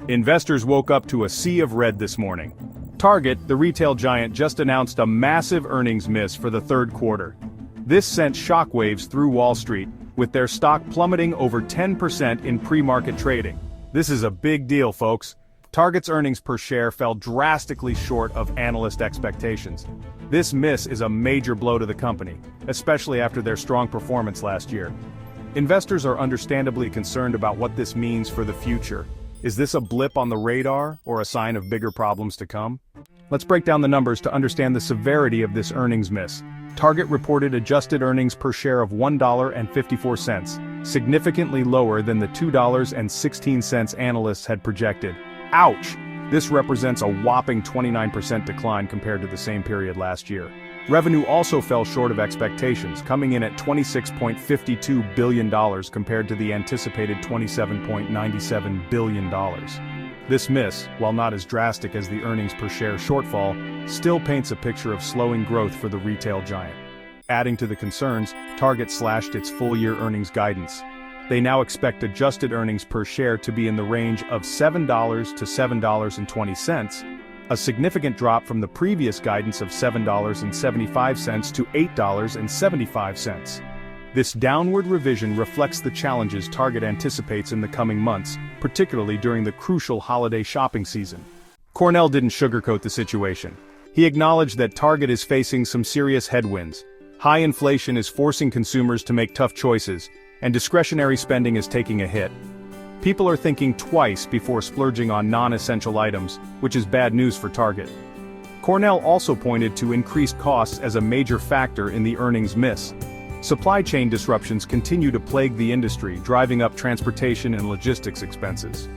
Investors woke up to a sea of red this morning. Target, the retail giant, just announced a massive earnings miss for the third quarter. This sent shockwaves through Wall Street, with their stock plummeting over 10% in pre-market trading. This is a big deal, folks. Target's earnings per share fell drastically short of analyst expectations. This miss is a major blow to the company, especially after their strong performance last year. Investors are understandably concerned about what this means for the future. Is this a blip on the radar, or a sign of bigger problems to come? Let's break down the numbers to understand the severity of this earnings miss. Target reported adjusted earnings per share of $1.54, significantly lower than the $2.16 analysts had projected. Ouch! This represents a whopping 29% decline compared to the same period last year. Revenue also fell short of expectations, coming in at $26.52 billion compared to the anticipated $27.97 billion. This miss, while not as drastic as the earnings per share shortfall, still paints a picture of slowing growth for the retail giant. Adding to the concerns, Target slashed its full-year earnings guidance. They now expect adjusted earnings per share to be in the range of $7 to $7.20, a significant drop from the previous guidance of $7.75 to $8.75. This downward revision reflects the challenges Target anticipates in the coming months, particularly during the crucial holiday shopping season. Cornell didn't sugarcoat the situation. He acknowledged that Target is facing some serious headwinds. High inflation is forcing consumers to make tough choices, and discretionary spending is taking a hit. People are thinking twice before splurging on non-essential items, which is bad news for Target. Cornell also pointed to increased costs as a major factor in the earnings miss. Supply chain disruptions continue to plague the industry, driving up transportation and logistics expenses.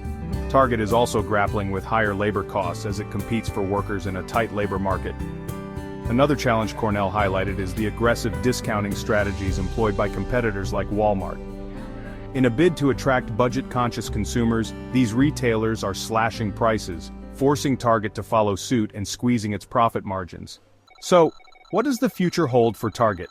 Target is also grappling with higher labor costs as it competes for workers in a tight labor market. Another challenge Cornell highlighted is the aggressive discounting strategies employed by competitors like Walmart. In a bid to attract budget-conscious consumers, these retailers are slashing prices, forcing Target to follow suit and squeezing its profit margins. So, what does the future hold for Target?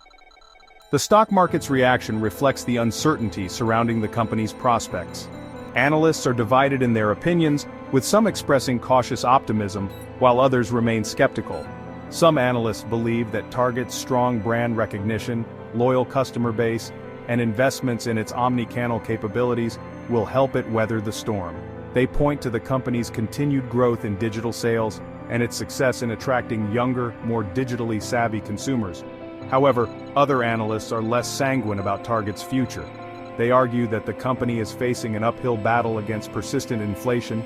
The stock market's reaction reflects the uncertainty surrounding the company's prospects. Analysts are divided in their opinions, with some expressing cautious optimism, while others remain skeptical. Some analysts believe that Target's strong brand recognition, loyal customer base, and investments in its omni-channel capabilities will help it weather the storm. They point to the company's continued growth in digital sales and its success in attracting younger, more digitally savvy consumers. However, other analysts are less sanguine about Target's future. They argue that the company is facing an uphill battle against persistent inflation,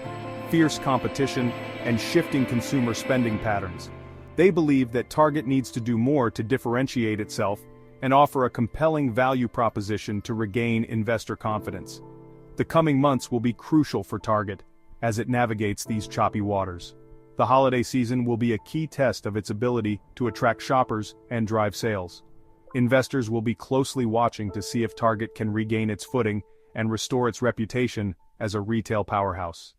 fierce competition, and shifting consumer spending patterns. They believe that Target needs to do more to differentiate itself and offer a compelling value proposition to regain investor confidence. The coming months will be crucial for Target as it navigates these choppy waters. The holiday season will be a key test of its ability to attract shoppers and drive sales. Investors will be closely watching to see if Target can regain its footing and restore its reputation as a retail powerhouse.